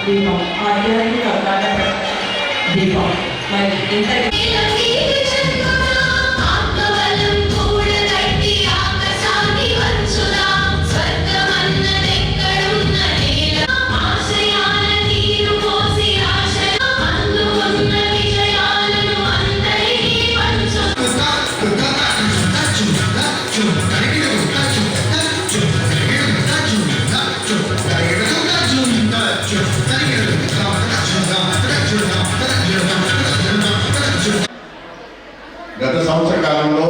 దీపం ఆధ్యాత్మిక దీపం మరి ఇంత గత సంవత్సర కాలంలో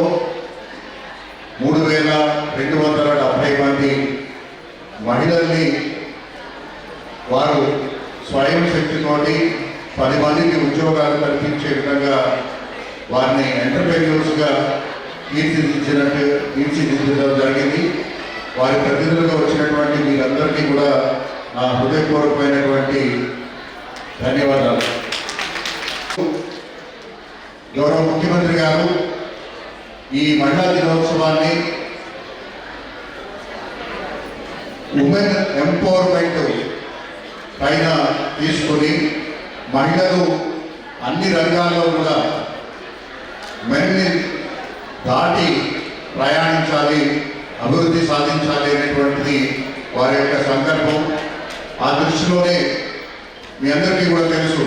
3270 మంది మహిళల్ని వారు స్వయం శక్తితోటి 10 మందికి ఉద్యోగాలు కల్పించే విధంగా వారిని ఎంటర్‌ప్రెన్యూర్స్‌గా తీర్చిదిద్దడం జరిగింది. వారి ప్రతినిధులుగా వచ్చినటువంటి మీరందరికీ కూడా నా హృదయపూర్వకమైనటువంటి ధన్యవాదాలు. గౌరవ ముఖ్యమంత్రి గారు ఈ మహిళా దినోత్సవాన్ని ఉమెన్ ఎంపవర్మెంట్ పైన తీసుకొని మహిళలు అన్ని రంగాల్లో కూడా మెన్ని దాటి ప్రయాణించాలి, అభివృద్ధి సాధించాలి అనేటువంటిది వారి యొక్క సంకల్పం. ఆ దృష్టిలోనే మీ అందరికీ కూడా తెలుసు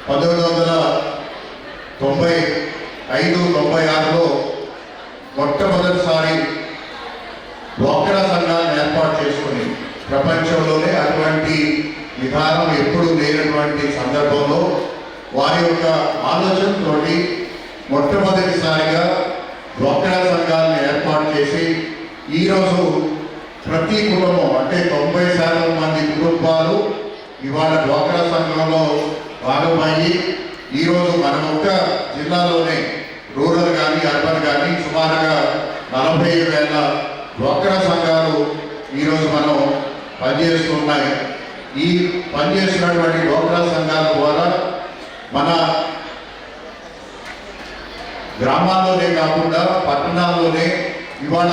1995-96లో మొట్టమొదటిసారి డ్వాక్రా సంఘాలను ఏర్పాటు చేసుకుని ప్రపంచంలోనే అటువంటి విధానం ఎప్పుడూ లేనటువంటి సందర్భంలో వారి యొక్క ఆలోచనతో మొట్టమొదటిసారిగా డ్వాక్రా సంఘాలను ఏర్పాటు చేసి ఈరోజు ప్రతి కుటుంబం అంటే 90% మంది కుటుంబాలు ఇవాళ డ్వాక్రా సంఘంలో భాగమయ్యి ఈరోజు మన ఒక్క జిల్లాలోనే రూరల్ కానీ అర్బన్ కానీ సుమారుగా 45,000 డ్వాక్రా సంఘాలు ఈరోజు మనం పనిచేస్తున్నాయి. ఈ పనిచేస్తున్నటువంటి డ్వాక్రా సంఘాల ద్వారా మన గ్రామాల్లోనే కాకుండా పట్టణాల్లోనే ఇవాళ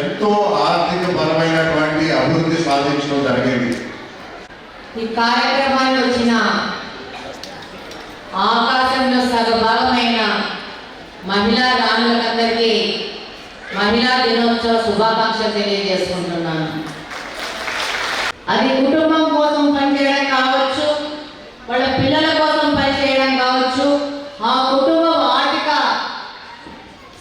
ఎంతో ఆర్థిక పరమైనటువంటి అభివృద్ధి సాధించడం జరిగింది. ఈ కార్యక్రమాన్ని వచ్చిన ఆకాశంలో సగభాగమైన మహిళా రాణులందరికీ మహిళా దినోత్సవ శుభాకాంక్షలు తెలియజేసుకుంటున్నాను. అది కుటుంబం కోసం పనిచేయడం కావచ్చు, వాళ్ళ పిల్లల కోసం పనిచేయడం కావచ్చు, ఆ కుటుంబ ఆర్థిక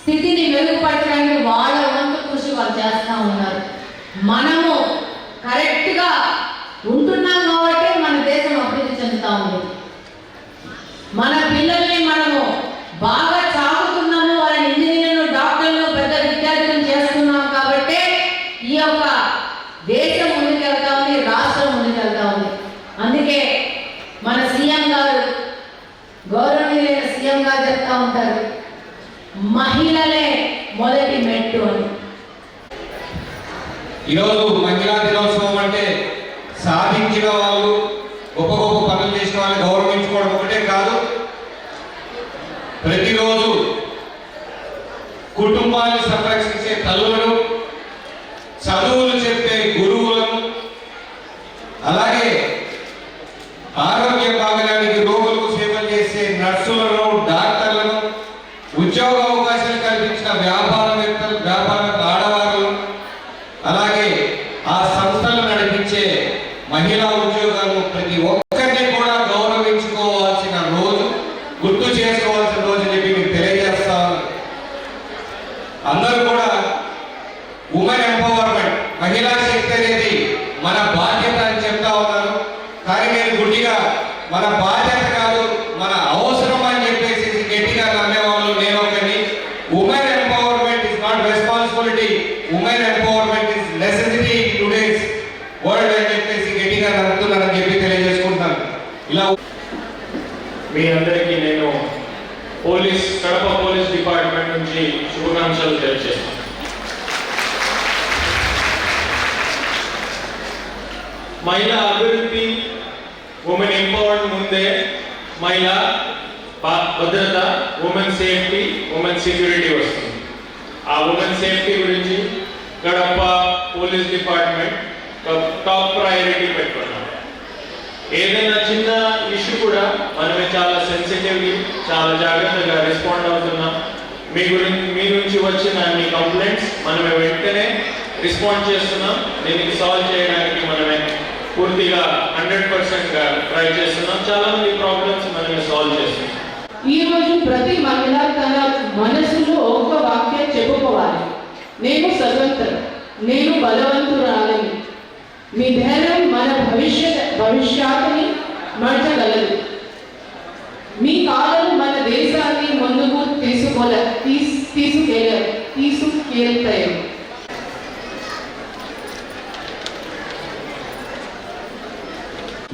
స్థితిని మెరుగుపరచడానికి వాళ్ళ వంతు కృషి వాళ్ళు చేస్తూ ఉన్నారు. మనము కరెక్ట్గా ఉంటున్నాం కాబట్టి మన దేశం అభివృద్ధి చెందుతూ ఉంది. మన పిల్లల్ని మనము బాగా చాకుతున్నాము, వాళ్ళని ఇంజనీర్లను, డాక్టర్లు, పెద్ద విద్యార్థులను చేస్తున్నాం కాబట్టి ఈ యొక్క దేశం ముందుకెళ్తా ఉంది, రాష్ట్రం ముందుకెళ్తా ఉంది. అందుకే మన సీఎం గారు, గౌరవనీయులైన సీఎం గారు చెప్తా ఉంటారు, మహిళలే మొదటి మెట్టు అని. ఈరోజు మహిళా దినోత్సవం అంటే సాధించిన వాళ్ళు, గొప్ప గొప్ప పనులు చేసిన వాళ్ళని గౌరవించుకోవడం ఒకటే కాదు, ప్రతిరోజు కుటుంబాన్ని సంరక్షించే తల్లులను, చదువులు చెప్పే గురువులను, అలాగే ఆరోగ్య భాగానికి రోగులకు సేవలు చేసే నర్సులను, డాక్టర్లను, ఉద్యోగ అవకాశాలు కల్పించిన వ్యాపారవేత్తలు, వ్యాపార ఆడవారులు, అలాగే ఆ సంస్థలు నడిపించే మహిళా ఉద్యోగాలు, ప్రతి ఒక్కరిని కూడా గౌరవించుకోవాల్సిన రోజు, గుర్తు చేసుకోవాల్సిన రోజు చెప్పి మీకు తెలియజేస్తాను. అందరూ కూడా ఉమెన్ ఎంపవర్మెంట్, మహిళా శక్తి అనేది మన బాధ్యత అని చెప్తా ఉన్నారు. కానీ నేను గుడ్డిగా మన బాధ్యత కాదు, మన అవసరం అని చెప్పేసి గట్టిగా నమ్మేవాళ్ళు నేను ఒకరిని. Women empowerment is not responsibility, women empowerment is necessity in today's world అని చెప్పేసి గట్టిగా నమ్ముతున్నానని చెప్పి తెలియజేసుకుంటున్నాను. ఇలా మీ అందరికీ నేను కడప పోలీస్ డిపార్ట్మెంట్ నుంచి శుభాకాంక్షలు తెలియజేస్తాను. మహిళా అభివృద్ధి, ఉమెన్ ఎంపవర్మెంట్ ముందే మహిళా భద్రత, ఉమెన్ సేఫ్టీ, ఉమెన్ సెక్యూరిటీ వస్తుంది. ఆ ఉమెన్ సేఫ్టీ గురించి Kadapa police department top priority పెట్టుకున్నాం. ఏదైనా చిన్న ఇష్యూ కూడా మనమే చాలా సెన్సిటివ్లీ చాలా జాగ్రత్తగా రెస్పాండ్ అవుతున్నాం. మీ నుంచి వచ్చిన మీ కంప్లైంట్స్ మనమే వెంటనే రెస్పాండ్ చేస్తున్నాం. దీనికి సాల్వ్ చేయడానికి మనమే పూర్తిగా 100%గా ట్రై చేస్తున్నాం. చాలా మంది ప్రాబ్లమ్స్ మనమే సాల్వ్ చేస్తున్నాం. ఈ రోజు ప్రతి మహిళ తన మనసులో ఒక వాక్యం చెప్పుకోవాలి. నేను స్వతంత్రం, నేను బలవంతురాలని. మీ ధైర్యం మన భవిష్యత్తుని మార్చగలదు. మీ కాలం మన దేశాన్ని ముందుకు తీసుకెళ్తాయి.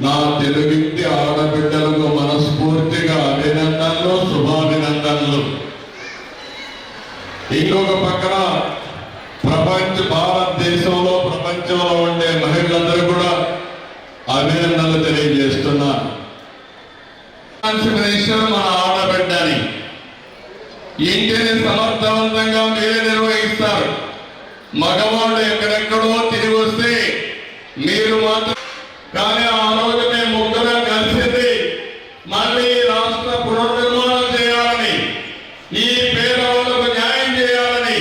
నా తెలుగింటి ఆడబిడ్డలకు మనస్ఫూర్తిగా అభినందనలు, శుభాభినందనలు. ఇంకొక పక్కన భారతదేశంలో ప్రపంచంలో ఉండే మహిళలందరూ కూడా అభినందనలు తెలియజేస్తున్నారు. మన ఆడబిడ్డని ఇంటిని సమర్థవంతంగా మీరే నిర్వహిస్తారు. మగవాళ్ళు ఎక్కడెక్కడో తిరిగి వస్తే మీరు మాత్రం. కానీ ఆ రోజు మేము ముగ్గురం కలిసింది మళ్ళీ రాష్ట్ర పునర్నిర్మాణం చేయాలని, ఈ పేదవాళ్ళకు న్యాయం చేయాలని.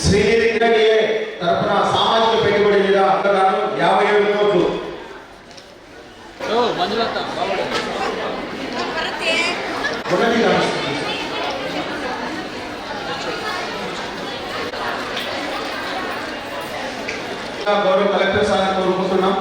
శ్రీనిధి తరఫున సామాజిక పెట్టుబడి మీద 57 కోట్లు. గౌరవ కలెక్టర్ సార్ కోరుకుంటున్నాం.